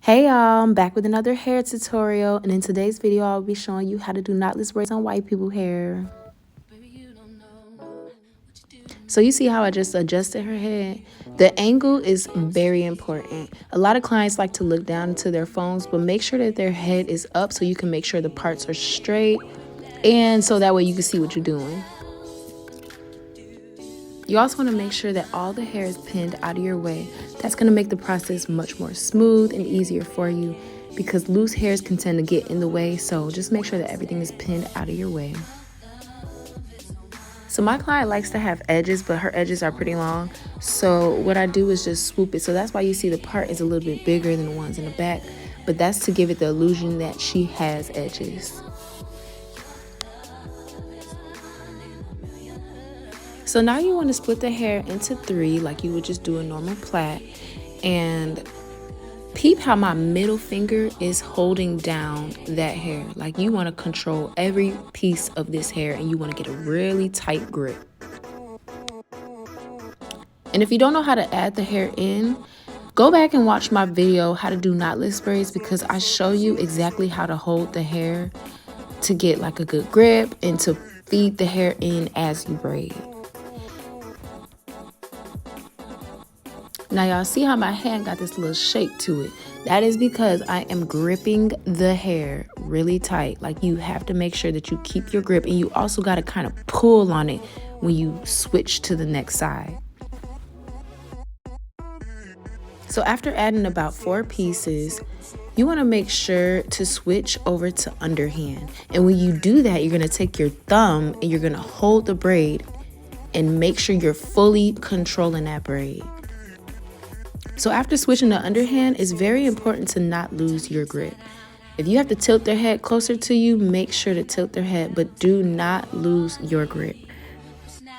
Hey y'all, I'm back with another hair tutorial, and in today's video I'll be showing you how to do knotless braids on white people hair. So you see how I just adjusted her head? The angle is very important. A lot of clients like to look down into their phones, but make sure that their head is up so you can make sure the parts are straight, and so that way you can see what you're doing. You also want to make sure that all the hair is pinned out of your way. That's going to make the process much more smooth and easier for you because loose hairs can tend to get in the way, so just make sure that everything is pinned out of your way. So my client likes to have edges, but her edges are pretty long, so what I do is just swoop it. So that's why you see the part is a little bit bigger than the ones in the back, but that's to give it the illusion that she has edges. So now you want to split the hair into 3 like you would just do a normal plait, and peep how my middle finger is holding down that hair. Like you want to control every piece of this hair and you want to get a really tight grip. And if you don't know how to add the hair in, go back and watch my video how to do knotless braids, because I show you exactly how to hold the hair to get like a good grip and to feed the hair in as you braid. Now y'all see how my hand got this little shake to it? That is because I am gripping the hair really tight. Like you have to make sure that you keep your grip, and you also got to kind of pull on it when you switch to the next side. So after adding about 4 pieces, you want to make sure to switch over to underhand. And when you do that, you're going to take your thumb and you're going to hold the braid and make sure you're fully controlling that braid. So after switching to underhand, it's very important to not lose your grip. If you have to tilt their head closer to you, make sure to tilt their head, but do not lose your grip.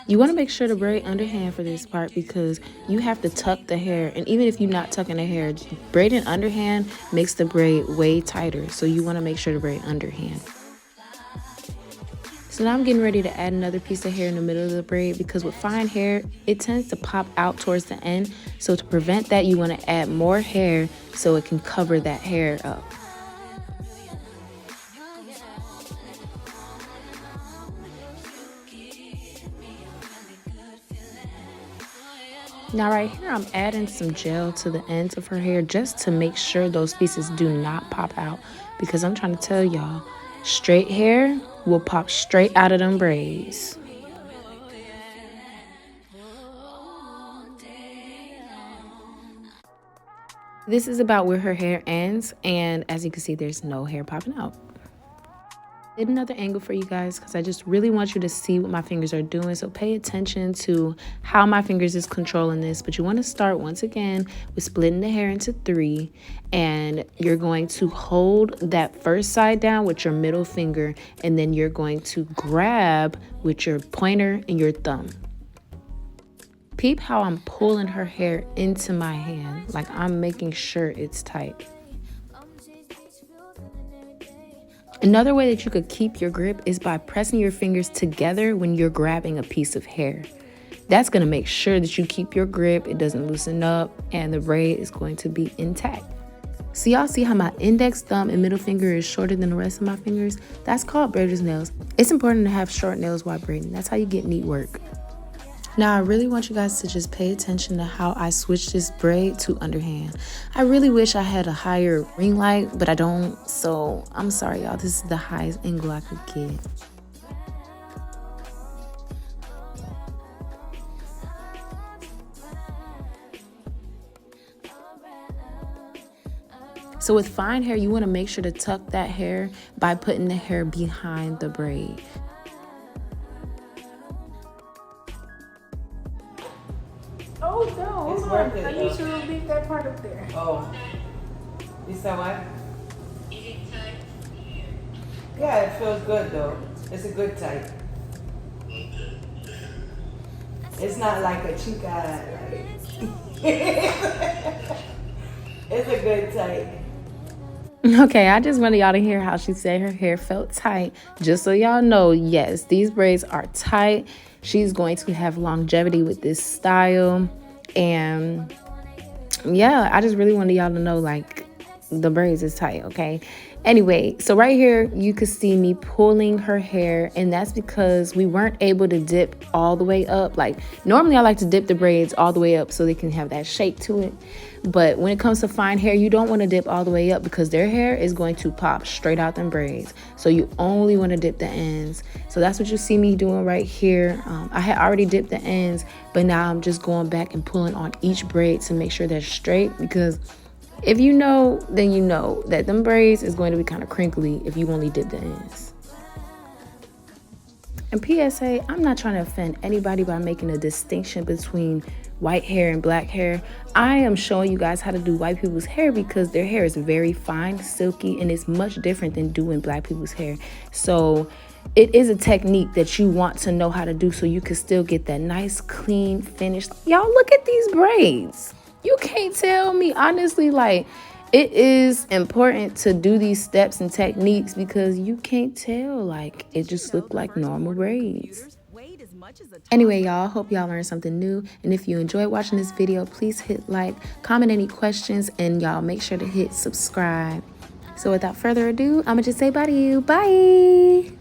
You want to make sure to braid underhand for this part because you have to tuck the hair, and even if you're not tucking the hair, braiding underhand makes the braid way tighter, so you want to make sure to braid underhand. So now I'm getting ready to add another piece of hair in the middle of the braid, because with fine hair, it tends to pop out towards the end. So to prevent that, you want to add more hair so it can cover that hair up. Now right here, I'm adding some gel to the ends of her hair just to make sure those pieces do not pop out, because I'm trying to tell y'all, straight hair will pop straight out of them braids. This is about where her hair ends, and as you can see, there's no hair popping out. I did another angle for you guys because I just really want you to see what my fingers are doing, so pay attention to how my fingers is controlling this. But you want to start once again with splitting the hair into 3, and you're going to hold that first side down with your middle finger, and then you're going to grab with your pointer and your thumb. Peep how I'm pulling her hair into my hand, like I'm making sure it's tight. Another way that you could keep your grip is by pressing your fingers together when you're grabbing a piece of hair. That's going to make sure that you keep your grip, it doesn't loosen up, and the braid is going to be intact. So y'all see how my index, thumb, and middle finger is shorter than the rest of my fingers? That's called braider's nails. It's important to have short nails while braiding. That's how you get neat work. Now, I really want you guys to just pay attention to how I switched this braid to underhand. I really wish I had a higher ring light, but I don't, so I'm sorry, y'all. This is the highest angle I could get. So with fine hair, you want to make sure to tuck that hair by putting the hair behind the braid. Oh no, It's hold worth on. it, I though. need you to leave that part up there. Oh. You saw what? Yeah, it feels good though. It's a good type. It's not like a chica. It's a good type. Okay, I just wanted y'all to hear how she said her hair felt tight. Just so y'all know, yes, these braids are tight. She's going to have longevity with this style. And yeah, I just really wanted y'all to know, like, the braids is tight, okay? Anyway, so right here you could see me pulling her hair, and that's because we weren't able to dip all the way up. Like normally I like to dip the braids all the way up so they can have that shake to it, but when it comes to fine hair, you don't want to dip all the way up because their hair is going to pop straight out them braids. So you only want to dip the ends. So that's what you see me doing right here. I had already dipped the ends, but now I'm just going back and pulling on each braid to make sure they're straight, because if you know, then you know that them braids is going to be kind of crinkly if you only dip the ends. And PSA, I'm not trying to offend anybody by making a distinction between white hair and black hair. I am showing you guys how to do white people's hair because their hair is very fine, silky, and it's much different than doing black people's hair. So it is a technique that you want to know how to do so you can still get that nice, clean finish. Y'all, look at these braids. You can't tell me, honestly, like, it is important to do these steps and techniques because you can't tell, like, it just looked like normal braids. Anyway, y'all, hope y'all learned something new. And if you enjoyed watching this video, please hit like, comment any questions, and y'all make sure to hit subscribe. So without further ado, I'm gonna just say bye to you. Bye.